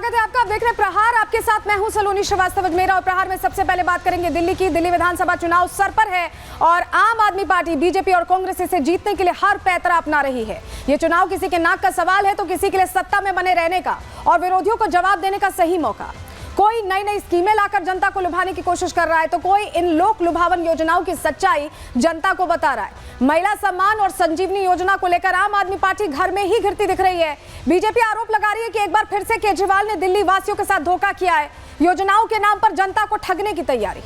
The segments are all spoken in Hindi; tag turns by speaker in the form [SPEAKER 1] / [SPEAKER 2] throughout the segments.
[SPEAKER 1] स्वागत है आपका। आप देख रहे हैं प्रहार, आपके साथ मैं हूं सलोनी श्रीवास्तव अजमेरा। और प्रहार में सबसे पहले बात करेंगे दिल्ली की। दिल्ली विधानसभा चुनाव सर पर है और आम आदमी पार्टी, बीजेपी और कांग्रेस इसे जीतने के लिए हर पैतरा अपना रही है। ये चुनाव किसी के नाक का सवाल है तो किसी के लिए सत्ता में बने रहने का और विरोधियों को जवाब देने का सही मौका। कोई नई नई स्कीमें लाकर जनता को लुभाने की कोशिश कर रहा है तो कोई इन लोक लुभावन योजनाओं की सच्चाई जनता को बता रहा है। महिला सम्मान और संजीवनी योजना को लेकर आम आदमी पार्टी घर में ही घिरती दिख रही है। बीजेपी आरोप लगा रही है कि एक बार फिर से केजरीवाल ने दिल्ली वासियों के साथ धोखा किया है, योजनाओं के नाम पर जनता को ठगने की तैयारी।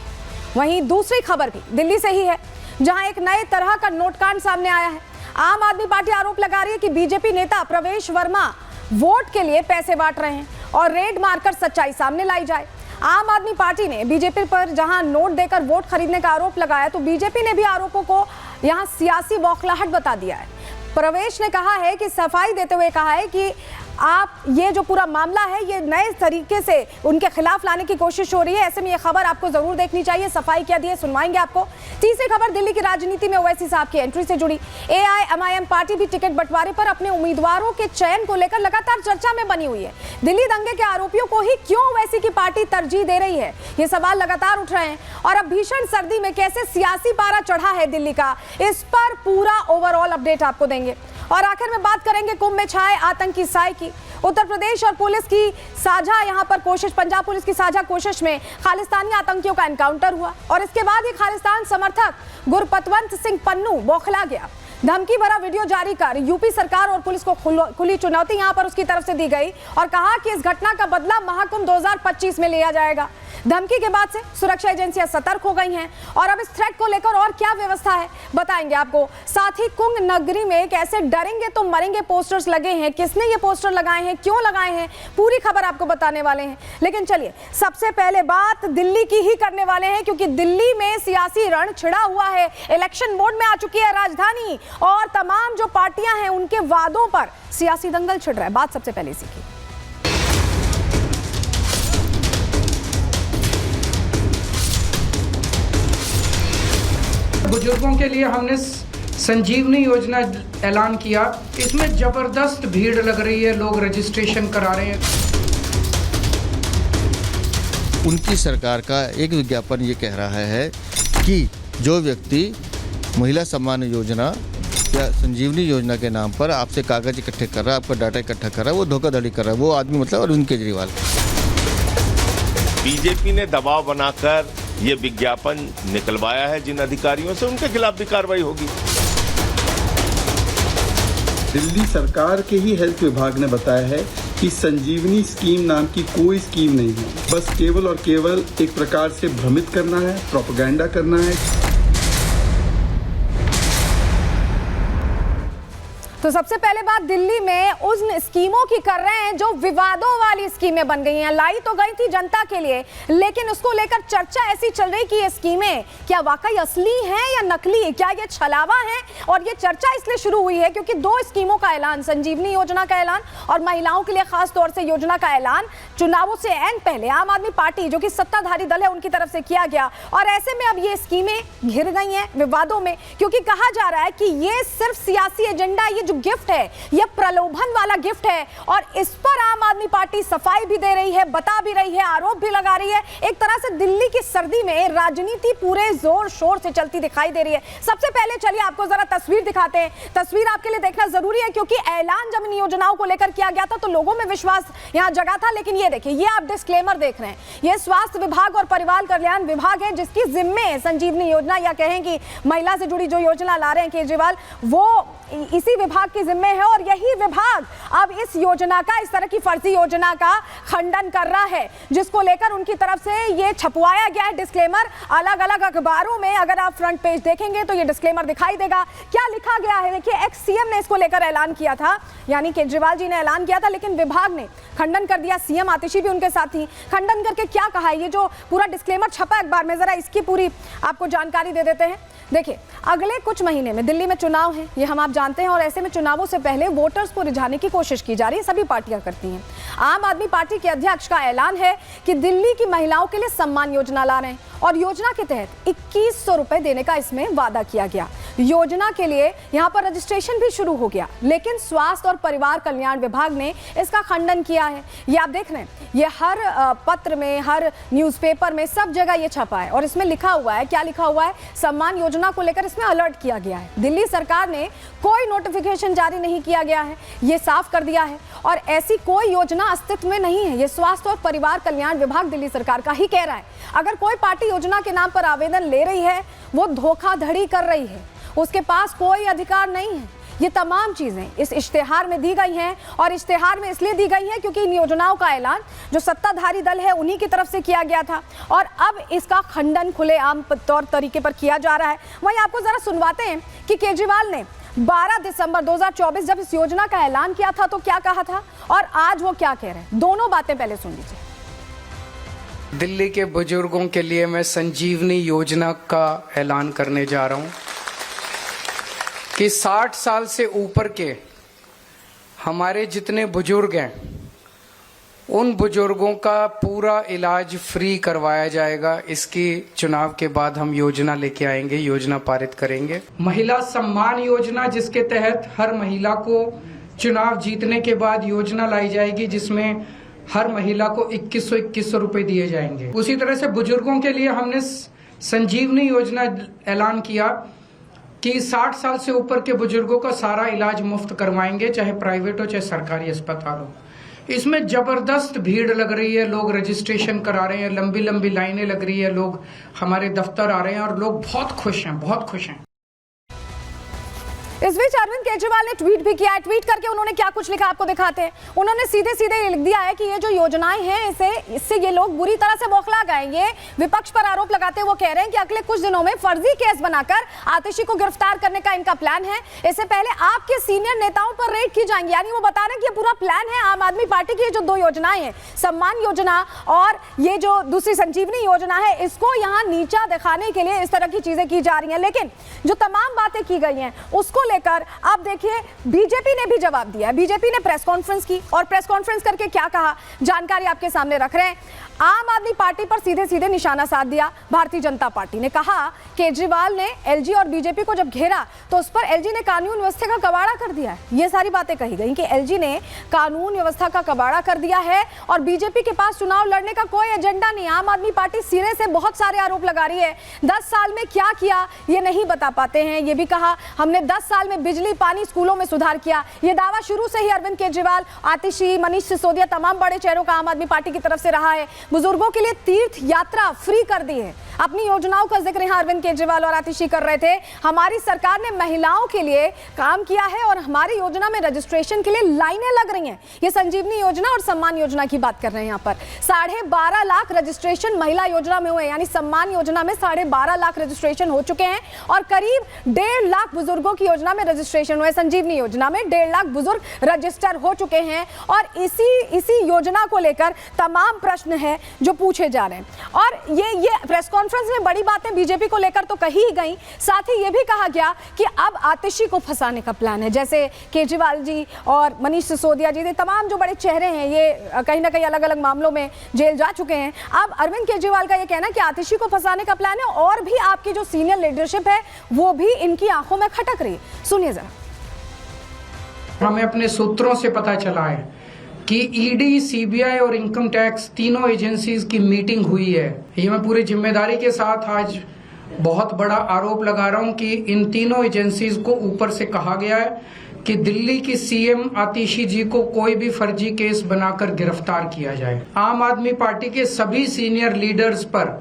[SPEAKER 1] वहीं दूसरी खबर भी दिल्ली से ही है, जहां एक नए तरह का नोटकांड सामने आया है। आम आदमी पार्टी आरोप लगा रही है कि बीजेपी नेता प्रवेश वर्मा वोट के लिए पैसे बांट रहे हैं और रेड मारकर सच्चाई सामने लाई जाए। आम आदमी पार्टी ने बीजेपी पर जहां नोट देकर वोट खरीदने का आरोप लगाया तो बीजेपी ने भी आरोपों को यहां सियासी बौखलाहट बता दिया है। प्रवेश ने कहा है कि सफाई देते हुए कहा है कि आप ये जो पूरा मामला है ये नए तरीके से उनके खिलाफ लाने की कोशिश हो रही है। ऐसे में ये खबर आपको जरूर देखनी चाहिए। सफाई क्या दी है सुनवाएंगे आपको। तीसरी खबर दिल्ली की राजनीति में ओवैसी साहब की एंट्री से जुड़ी। एआईएमआईएम पार्टी भी टिकट बंटवारे पर अपने उम्मीदवारों के चयन को लेकर लगातार चर्चा में बनी हुई है। दिल्ली दंगे के आरोपियों को ही क्यों ओवैसी की पार्टी तरजीह दे रही है, ये सवाल लगातार उठ रहे हैं। और अब भीषण सर्दी में कैसे सियासी पारा चढ़ा है दिल्ली का, इस पर पूरा ओवरऑल अपडेट आपको देंगे। और आखिर में बात करेंगे कुंभ में छाए आतंकी साए की। उत्तर प्रदेश और पुलिस की साझा यहां पर कोशिश, पंजाब पुलिस की साझा कोशिश में खालिस्तानी आतंकियों का एनकाउंटर हुआ और इसके बाद ही खालिस्तान समर्थक गुरपतवंत सिंह पन्नू बौखला गया। धमकी भरा वीडियो जारी कर यूपी सरकार और पुलिस को खुली चुनौती यहां पर उसकी तरफ से दी गई और कहा कि इस घटना का बदला महाकुंभ 2025 में लिया जाएगा। धमकी के बाद से सुरक्षा एजेंसियां सतर्क हो गई हैं और अब इस थ्रेट को लेकर और क्या व्यवस्था है बताएंगे आपको। साथ ही कुंभ नगरी में कैसे डरेंगे तो मरेंगे पोस्टर्स लगे हैं, किसने ये पोस्टर लगाए हैं, क्यों लगाए हैं, पूरी खबर आपको बताने वाले हैं। लेकिन चलिए सबसे पहले बात दिल्ली की ही करने वाले हैं, क्योंकि दिल्ली में सियासी रण छिड़ा हुआ है। इलेक्शन मोड में आ चुकी है राजधानी और तमाम जो पार्टियां हैं उनके वादों पर सियासी दंगल छिड़ रहा है। बात सबसे पहले इसी की।
[SPEAKER 2] बुजुर्गों के लिए हमने संजीवनी योजना ऐलान किया। इसमें जबरदस्त भीड़ लग रही है, लोग रजिस्ट्रेशन करा रहे हैं।
[SPEAKER 3] उनकी सरकार का एक विज्ञापन ये कह रहा है कि जो व्यक्ति महिला सम्मान योजना या संजीवनी योजना के नाम पर आपसे कागज इकट्ठे कर रहा है, आपका डाटा इकट्ठा कर रहा है, वो धोखाधड़ी कर रहा है। वो आदमी मतलब अरविंद केजरीवाल।
[SPEAKER 4] बीजेपी ने दबाव बनाकर ये विज्ञापन निकलवाया है जिन अधिकारियों से, उनके खिलाफ भी कार्रवाई होगी।
[SPEAKER 5] दिल्ली सरकार के ही हेल्थ विभाग ने बताया है कि संजीवनी स्कीम नाम की कोई स्कीम नहीं है, बस केवल और केवल एक प्रकार से भ्रमित करना है, प्रोपेगेंडा करना है।
[SPEAKER 1] तो सबसे पहले बात दिल्ली में उन स्कीमों की कर रहे हैं जो विवादों वाली स्कीमें बन गई हैं। लाई तो गई थी जनता के लिए, लेकिन उसको लेकर चर्चा ऐसी चल रही कि ये स्कीमें क्या वाकई असली हैं या नकली, क्या ये छलावा है। और ये चर्चा इसलिए शुरू हुई है क्योंकि दो स्कीमों का ऐलान, संजीवनी योजना का ऐलान और महिलाओं के लिए खास तौर से योजना का ऐलान चुनावों से एन पहले आम आदमी पार्टी जो कि सत्ताधारी दल है उनकी तरफ से किया गया। और ऐसे में अब ये स्कीमें घिर गई हैं विवादों में, क्योंकि कहा जा रहा है कि ये सिर्फ सियासी एजेंडा, ये जो गिफ्ट है ये प्रलोभन वाला गिफ्ट है। और इस पर आम आदमी पार्टी सफाई भी दे रही है, बता भी रही है, आरोप भी लगा रही है। एक तरह से दिल्ली की सर्दी में राजनीति पूरे जोर शोर से चलती दिखाई दे रही है। सबसे पहले चलिए आपको जरा तस्वीर दिखाते हैं। तस्वीर आपके लिए देखना जरूरी है क्योंकि ऐलान जब इन योजनाओं को लेकर किया गया था तो लोगों में विश्वास यहां जगा था। लेकिन ये देखिए, ये आप डिस्क्लेमर देख रहे हैं, ये स्वास्थ्य विभाग और परिवार कल्याण विभाग है जिसकी जिम्मे संजीवनी योजना या कहें कि महिला से जुड़ी जो योजना ला रहे हैं केजरीवाल, वो इसी विभाग की जिम्मे है। और यही विभाग अब इस योजना का, इस तरह की फर्जी योजना का खंडन कर रहा है, जिसको लेकर उनकी तरफ से ये छपवाया गया है डिस्क्लेमर। अलग अलग अखबारों में अगर आप फ्रंट पेज देखेंगे तो ये डिस्क्लेमर दिखाई देगा। क्या लिखा गया है देखिए, एक्स सीएम ने इसको लेकर ऐलान किया था, यानी केजरीवाल जी ने ऐलान किया था, लेकिन विभाग ने खंडन कर दिया। सीएम आतिशी भी उनके साथ थी। खंडन करके क्या कहा है, ये जो पूरा डिस्क्लेमर छपा अखबार में, जरा इसकी पूरी आपको जानकारी दे देते हैं। देखिए, अगले कुछ महीने में दिल्ली में चुनाव है, ये हम आप जानते हैं, और ऐसे में चुनावों से पहले वोटर्स को रिझाने की कोशिश की जा रही है, सभी पार्टियां करती हैं। आम आदमी पार्टी के अध्यक्ष का ऐलान है कि दिल्ली की महिलाओं के लिए सम्मान योजना ला रहे हैं और योजना के तहत 2100 रुपए देने का इसमें वादा किया गया। योजना के लिए यहाँ पर रजिस्ट्रेशन भी शुरू हो गया, लेकिन स्वास्थ्य और परिवार कल्याण विभाग ने इसका खंडन किया है। ये आप देख रहे हैं, ये हर पत्र में, हर न्यूज़पेपर में, सब जगह ये छपा है और इसमें लिखा हुआ है, क्या लिखा हुआ है, सम्मान योजना को लेकर इसमें अलर्ट किया गया है। दिल्ली सरकार ने कोई नोटिफिकेशन जारी नहीं किया गया है, ये साफ कर दिया है और ऐसी कोई योजना अस्तित्व में नहीं है। ये स्वास्थ्य और परिवार कल्याण विभाग दिल्ली सरकार का ही कह रहा है। अगर कोई पार्टी योजना के नाम पर आवेदन ले रही है, वो धोखाधड़ी कर रही है, उसके पास कोई अधिकार नहीं है। ये तमाम चीजें इस इश्तेहार में दी गई हैं और इश्तेहार में इसलिए दी गई है क्योंकि इन योजनाओं का ऐलान जो सत्ताधारी दल है उन्हीं की तरफ से किया गया था और अब इसका खंडन खुलेआम तौर तरीके पर किया जा रहा है। वहीं आपको जरा सुनवाते हैं कि केजरीवाल ने 12 दिसंबर 2024 जब इस योजना का ऐलान किया था तो क्या कहा था और आज वो क्या कह रहे हैं। दोनों बातें पहले सुन लीजिए।
[SPEAKER 2] दिल्ली के बुजुर्गों के लिए मैं संजीवनी योजना का ऐलान करने जा रहा हूं कि 60 साल से ऊपर के हमारे जितने बुजुर्ग हैं, उन बुजुर्गों का पूरा इलाज फ्री करवाया जाएगा। इसकी चुनाव के बाद हम योजना लेके आएंगे, योजना पारित करेंगे। महिला सम्मान योजना, जिसके तहत हर महिला को चुनाव जीतने के बाद योजना लाई जाएगी, जिसमें हर महिला को 2100 रुपए दिए जाएंगे। उसी तरह से बुजुर्गों के लिए हमने संजीवनी योजना ऐलान किया कि 60 साल से ऊपर के बुजुर्गों का सारा इलाज मुफ्त करवाएंगे, चाहे प्राइवेट हो चाहे सरकारी अस्पताल हो। इसमें जबरदस्त भीड़ लग रही है, लोग रजिस्ट्रेशन करा रहे हैं, लंबी लंबी लाइनें लग रही है, लोग हमारे दफ्तर आ रहे हैं और लोग बहुत खुश हैं, बहुत खुश हैं।
[SPEAKER 1] इस बीच अरविंद केजरीवाल ने ट्वीट भी किया है। ट्वीट करके उन्होंने क्या कुछ लिखा आपको दिखाते हैं। उन्होंने सीधे सीधे लिख दिया है कि ये जो योजनाएं हैं इससे ये लोग बुरी तरह से बौखला गए। ये विपक्ष पर आरोप लगाते हुए वो कह रहे हैं कि अगले कुछ दिनों में फर्जी केस बनाकर आतिशी को गिरफ्तार करने का इनका प्लान है। इससे पहले आपके सीनियर नेताओं पर रेड की जाएंगी। यानी वो बता रहे हैं कि ये पूरा प्लान है आम आदमी पार्टी की। जो 2 योजनाएं हैं, सम्मान योजना और ये जो दूसरी संजीवनी योजना है, इसको यहाँ नीचा दिखाने के लिए इस तरह की चीजें की जा रही हैं। लेकिन जो तमाम बातें की गई हैं उसको लेकर अब देखिए बीजेपी ने भी जवाब दिया है। बीजेपी ने प्रेस कॉन्फ्रेंस की और प्रेस कॉन्फ्रेंस करके क्या कहा, जानकारी आपके सामने रख रहे हैं। आम आदमी पार्टी पर सीधे सीधे निशाना साध दिया भारतीय जनता पार्टी ने। कहा केजरीवाल ने एलजी और बीजेपी को जब घेरा तो उस पर एलजी ने कानून व्यवस्था का कबाड़ा कर दिया है। ये सारी बातें कही गई कि एलजी ने कानून व्यवस्था का कबाड़ा कर दिया है और बीजेपी के पास चुनाव लड़ने का कोई एजेंडा नहीं। आम आदमी पार्टी सिरे से बहुत सारे आरोप लगा रही है। 10 साल में क्या किया ये नहीं बता पाते हैं। ये भी कहा हमने 10 साल में बिजली, पानी, स्कूलों में सुधार किया। ये दावा शुरू से ही अरविंद केजरीवाल, आतिशी, मनीष सिसोदिया, तमाम बड़े चेहरों का आम आदमी पार्टी की तरफ से रहा है। बुजुर्गों के लिए तीर्थ यात्रा फ्री कर दी है। अपनी योजनाओं का जिक्र यहां अरविंद केजरीवाल और आतिशी कर रहे थे। हमारी सरकार ने महिलाओं के लिए काम किया है और हमारी योजना में रजिस्ट्रेशन के लिए लाइनें लग रही हैं। ये संजीवनी योजना और सम्मान योजना की बात कर रहे हैं। यहाँ पर 12.5 लाख रजिस्ट्रेशन महिला योजना में हुए, यानी सम्मान योजना में 12.5 लाख रजिस्ट्रेशन हो चुके हैं और करीब 1.5 लाख बुजुर्गों की योजना में रजिस्ट्रेशन हुए। संजीवनी योजना में 1.5 लाख बुजुर्ग रजिस्टर हो चुके हैं और इसी योजना को लेकर तमाम प्रश्न है जो पूछे जा रहे हैं। और ये प्रेस कॉन्फ्रेंस में बड़ी बातें बीजेपी को लेकर तो कही ही गई, साथ ही ये भी कहा गया कि अब आतिशी को फंसाने का प्लान है। जैसे केजरीवाल जी और मनीष सिसोदिया जी, तमाम जो बड़े चेहरे हैं ये कहीं ना कहीं अलग अलग मामलों में जेल जा चुके हैं। अब अरविंद केजरीवाल का ये कहना है कि आतिशी को फंसाने का प्लान है और भी आपकी जो सीनियर लीडरशिप है वो भी इनकी आंखों में खटक रही है। सुनिए जरा।
[SPEAKER 2] हमें अपने सूत्रों से पता चला है कि ईडी, सीबीआई और इनकम टैक्स तीनों एजेंसीज की मीटिंग हुई है। ये मैं पूरी जिम्मेदारी के साथ आज बहुत बड़ा आरोप लगा रहा हूं कि इन तीनों एजेंसीज को ऊपर से कहा गया है कि दिल्ली की सीएम आतिशी जी को कोई भी फर्जी केस बनाकर गिरफ्तार किया जाए। आम आदमी पार्टी के सभी सीनियर लीडर्स पर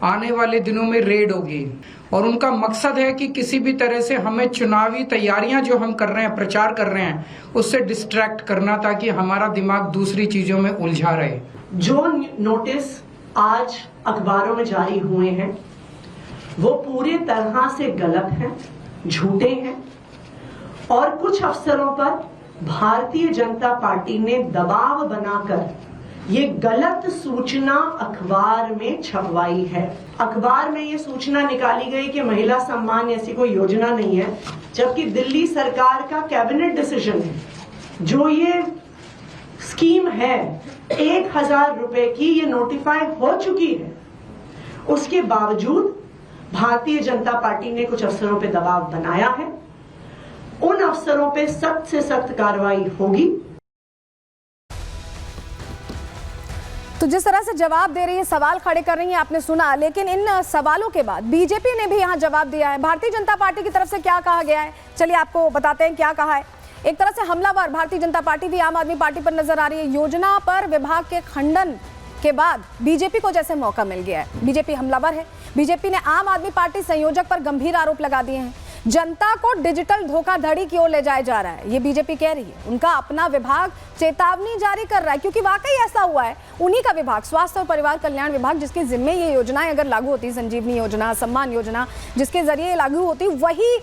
[SPEAKER 2] आने वाले दिनों में रेड होगी और उनका मकसद है कि किसी भी तरह से हमें चुनावी तैयारियां जो हम कर रहे हैं, प्रचार कर रहे हैं, उससे डिस्ट्रैक्ट करना ताकि हमारा दिमाग दूसरी चीजों में उलझा रहे।
[SPEAKER 6] जो नोटिस आज अखबारों में जारी हुए हैं वो पूरी तरह से गलत हैं, झूठे हैं और कुछ अफसरों पर भारतीय जनता पार्टी ने दबाव बनाकर ये गलत सूचना अखबार में छपवाई है। अखबार में ये सूचना निकाली गई कि महिला सम्मान ऐसी कोई योजना नहीं है, जबकि दिल्ली सरकार का कैबिनेट डिसीजन है। जो ये स्कीम है 1000 रुपए की, ये नोटिफाई हो चुकी है। उसके बावजूद भारतीय जनता पार्टी ने कुछ अफसरों पे दबाव बनाया है, उन अफसरों पे सख्त से सख्त कार्रवाई होगी।
[SPEAKER 1] तो जिस तरह से जवाब दे रही है, सवाल खड़े कर रही है, आपने सुना, लेकिन इन सवालों के बाद बीजेपी ने भी यहां जवाब दिया है। भारतीय जनता पार्टी की तरफ से क्या कहा गया है, चलिए आपको बताते हैं क्या कहा है। एक तरह से हमलावर भारतीय जनता पार्टी भी आम आदमी पार्टी पर नजर आ रही है। योजना पर विभाग के खंडन के बाद बीजेपी को जैसे मौका मिल गया है। बीजेपी हमलावर है। बीजेपी ने आम आदमी पार्टी संयोजक पर गंभीर आरोप लगा दिए हैं। जनता को डिजिटल धोखाधड़ी की ओर ले जाया जा रहा है, ये बीजेपी कह रही है। उनका अपना विभाग चेतावनी जारी कर रहा है, क्योंकि वाकई ऐसा हुआ है। उन्हीं का विभाग, स्वास्थ्य और परिवार कल्याण विभाग, जिसके जिम्मे ये योजनाएं अगर लागू होती, संजीवनी योजना, सम्मान योजना, जिसके जरिए लागू होती, वही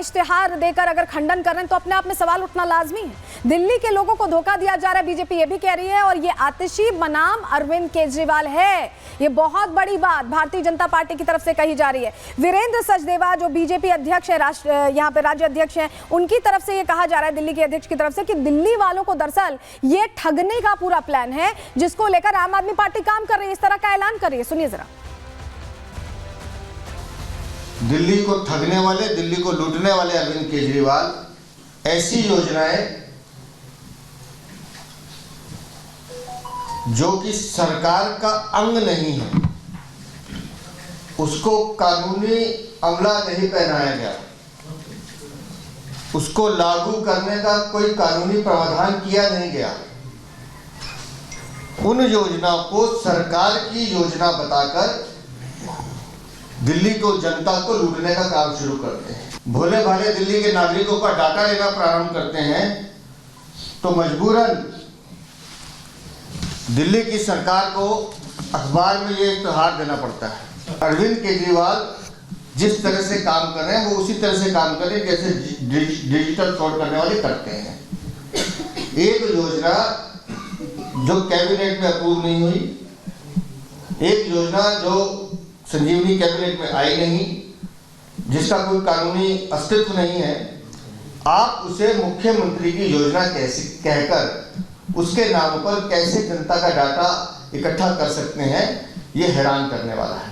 [SPEAKER 1] इश्तिहार देकर अगर खंडन कर रहे हैं तो अपने आप में सवाल उठना लाजमी है। दिल्ली के लोगों को धोखा दिया जा रहा है, बीजेपी ये भी कह रही है। और ये आतिशी बनाम अरविंद केजरीवाल है, ये बहुत बड़ी बात भारतीय जनता पार्टी की तरफ से कही जा रही है। वीरेंद्र सचदेवा जो बीजेपी अध्यक्ष है, यहाँ पे राज्य अध्यक्ष हैं, उनकी तरफ से ये कहा जा रहा है, दिल्ली के अध्यक्ष की तरफ से, कि दिल्ली वालों को दरअसल ये ठगने का पूरा प्लान है, जिसको लेकर आम आदमी पार्टी काम कर रही है, इस तरह का ऐलान कर रही है। सुनिए जरा।
[SPEAKER 3] दिल्ली को ठगने वाले, दिल्ली को लूटने वाले अरविंद केजरीवाल ऐसी योजनाएं जो कि सरकार का अंग नहीं है, उसको कानूनी अमला नहीं पहनाया गया, उसको लागू करने का कोई कानूनी प्रावधान किया नहीं गया, उन योजना को सरकार की योजना बताकर दिल्ली को, जनता को लूटने का काम शुरू करते हैं। भोले भाले दिल्ली के नागरिकों का डाटा लेना प्रारंभ करते हैं तो मजबूरन दिल्ली की सरकार को अखबार में ये इश्तिहार देना पड़ता है। अरविंद केजरीवाल जिस तरह से काम कर रहे हैं, वो उसी तरह से काम कर रहे हैं जैसे डिजिटल फ्रॉड करने वाले करते हैं। एक योजना जो कैबिनेट में अप्रूव नहीं हुई, एक योजना जो संजीवनी कैबिनेट में आई नहीं, जिसका कोई कानूनी अस्तित्व नहीं है, आप उसे मुख्यमंत्री की योजना कैसे कहकर उसके नाम पर कैसे जनता का डाटा इकट्ठा कर सकते हैं, ये हैरान करने वाला है।